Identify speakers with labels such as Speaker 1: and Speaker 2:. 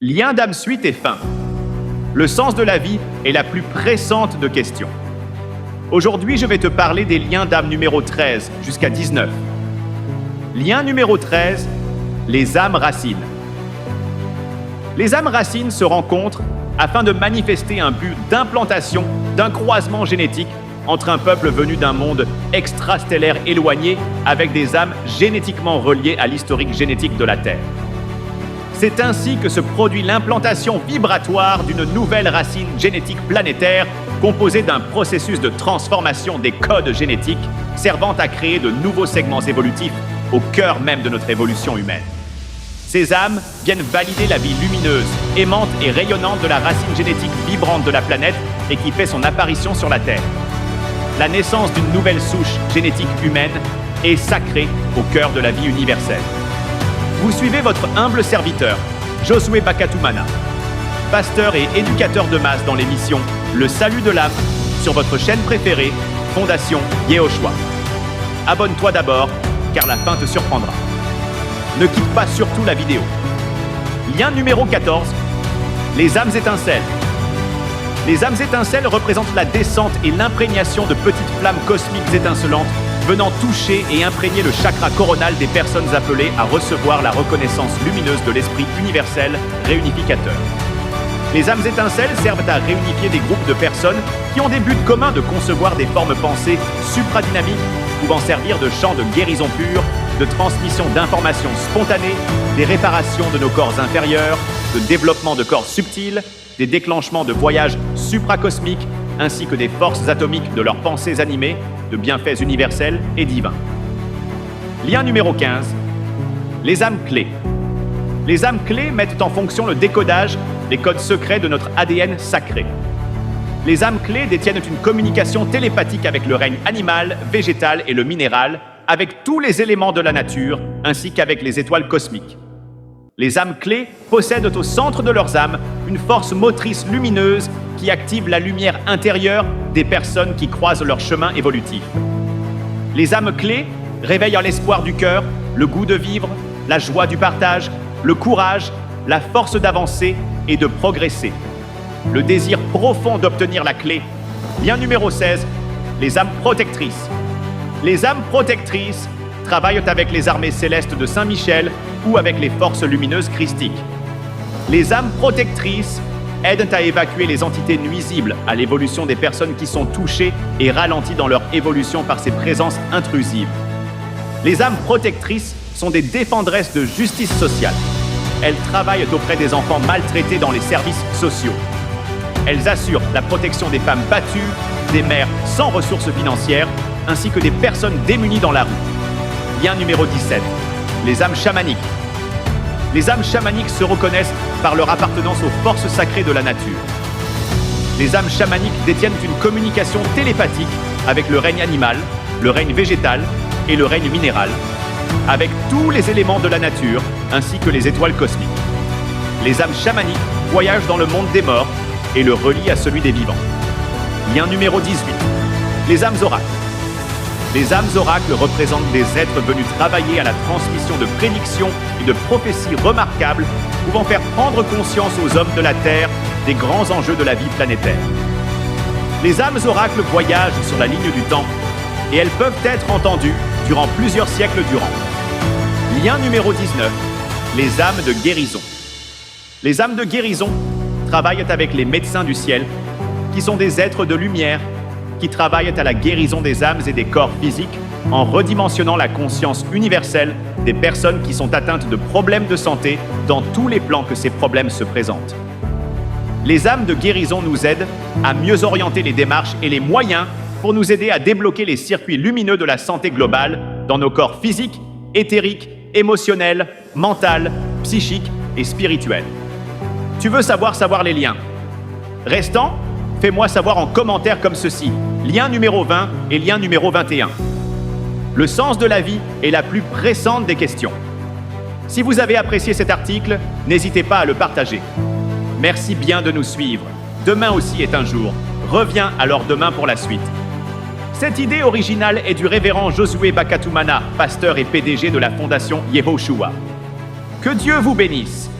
Speaker 1: Lien d'âme suite et fin. Le sens de la vie est la plus pressante de questions. Aujourd'hui, je vais te parler des liens d'âme numéro 13 jusqu'à 19. Lien numéro 13, les âmes racines. Les âmes racines se rencontrent afin de manifester un but d'implantation d'un croisement génétique entre un peuple venu d'un monde extrastellaire éloigné avec des âmes génétiquement reliées à l'historique génétique de la Terre. C'est ainsi que se produit l'implantation vibratoire d'une nouvelle racine génétique planétaire composée d'un processus de transformation des codes génétiques servant à créer de nouveaux segments évolutifs au cœur même de notre évolution humaine. Ces âmes viennent valider la vie lumineuse, aimante et rayonnante de la racine génétique vibrante de la planète et qui fait son apparition sur la Terre. La naissance d'une nouvelle souche génétique humaine est sacrée au cœur de la vie universelle. Vous suivez votre humble serviteur, Josué Bakatumana, pasteur et éducateur de masse dans l'émission Le Salut de l'âme sur votre chaîne préférée, Fondation Yehoshua. Abonne-toi d'abord, car la fin te surprendra. Ne quitte pas surtout la vidéo. Lien numéro 14, les âmes étincelles. Les âmes étincelles représentent la descente et l'imprégnation de petites flammes cosmiques étincelantes venant toucher et imprégner le chakra coronal des personnes appelées à recevoir la reconnaissance lumineuse de l'esprit universel réunificateur. Les âmes étincelles servent à réunifier des groupes de personnes qui ont des buts communs de concevoir des formes pensées supradynamiques pouvant servir de champ de guérison pure, de transmission d'informations spontanées, des réparations de nos corps inférieurs, de développement de corps subtils, des déclenchements de voyages supracosmiques, ainsi que des forces atomiques de leurs pensées animées, de bienfaits universels et divins. Lien numéro 15, les âmes clés. Les âmes clés mettent en fonction le décodage des codes secrets de notre ADN sacré. Les âmes clés détiennent une communication télépathique avec le règne animal, végétal et le minéral, avec tous les éléments de la nature, ainsi qu'avec les étoiles cosmiques. Les âmes clés possèdent au centre de leurs âmes une force motrice lumineuse qui active la lumière intérieure des personnes qui croisent leur chemin évolutif. Les âmes clés réveillent l'espoir du cœur, le goût de vivre, la joie du partage, le courage, la force d'avancer et de progresser. Le désir profond d'obtenir la clé. Lien numéro 16, les âmes protectrices. Les âmes protectrices travaillent avec les armées célestes de Saint-Michel ou avec les forces lumineuses christiques. Les âmes protectrices aident à évacuer les entités nuisibles à l'évolution des personnes qui sont touchées et ralenties dans leur évolution par ces présences intrusives. Les âmes protectrices sont des défenderesses de justice sociale. Elles travaillent auprès des enfants maltraités dans les services sociaux. Elles assurent la protection des femmes battues, des mères sans ressources financières, ainsi que des personnes démunies dans la rue. Lien numéro 17, les âmes chamaniques. Les âmes chamaniques se reconnaissent par leur appartenance aux forces sacrées de la nature. Les âmes chamaniques détiennent une communication télépathique avec le règne animal, le règne végétal et le règne minéral, avec tous les éléments de la nature ainsi que les étoiles cosmiques. Les âmes chamaniques voyagent dans le monde des morts et le relient à celui des vivants. Lien numéro 18, les âmes oracles. Les âmes oracles représentent des êtres venus travailler à la transmission de prédictions et de prophéties remarquables pouvant faire prendre conscience aux hommes de la Terre des grands enjeux de la vie planétaire. Les âmes oracles voyagent sur la ligne du temps et elles peuvent être entendues durant plusieurs siècles durant. Lien numéro 19, les âmes de guérison. Les âmes de guérison travaillent avec les médecins du ciel, qui sont des êtres de lumière qui travaillent à la guérison des âmes et des corps physiques en redimensionnant la conscience universelle des personnes qui sont atteintes de problèmes de santé dans tous les plans que ces problèmes se présentent. Les âmes de guérison nous aident à mieux orienter les démarches et les moyens pour nous aider à débloquer les circuits lumineux de la santé globale dans nos corps physiques, éthériques, émotionnels, mentaux, psychiques et spirituels. Tu veux savoir les liens? Restant, fais-moi savoir en commentaire comme ceci, lien numéro 20 et lien numéro 21. Le sens de la vie est la plus pressante des questions. Si vous avez apprécié cet article, n'hésitez pas à le partager. Merci bien de nous suivre. Demain aussi est un jour. Reviens alors demain pour la suite. Cette idée originale est du révérend Josué Bakatumana, pasteur et PDG de la Fondation Yehoshua. Que Dieu vous bénisse.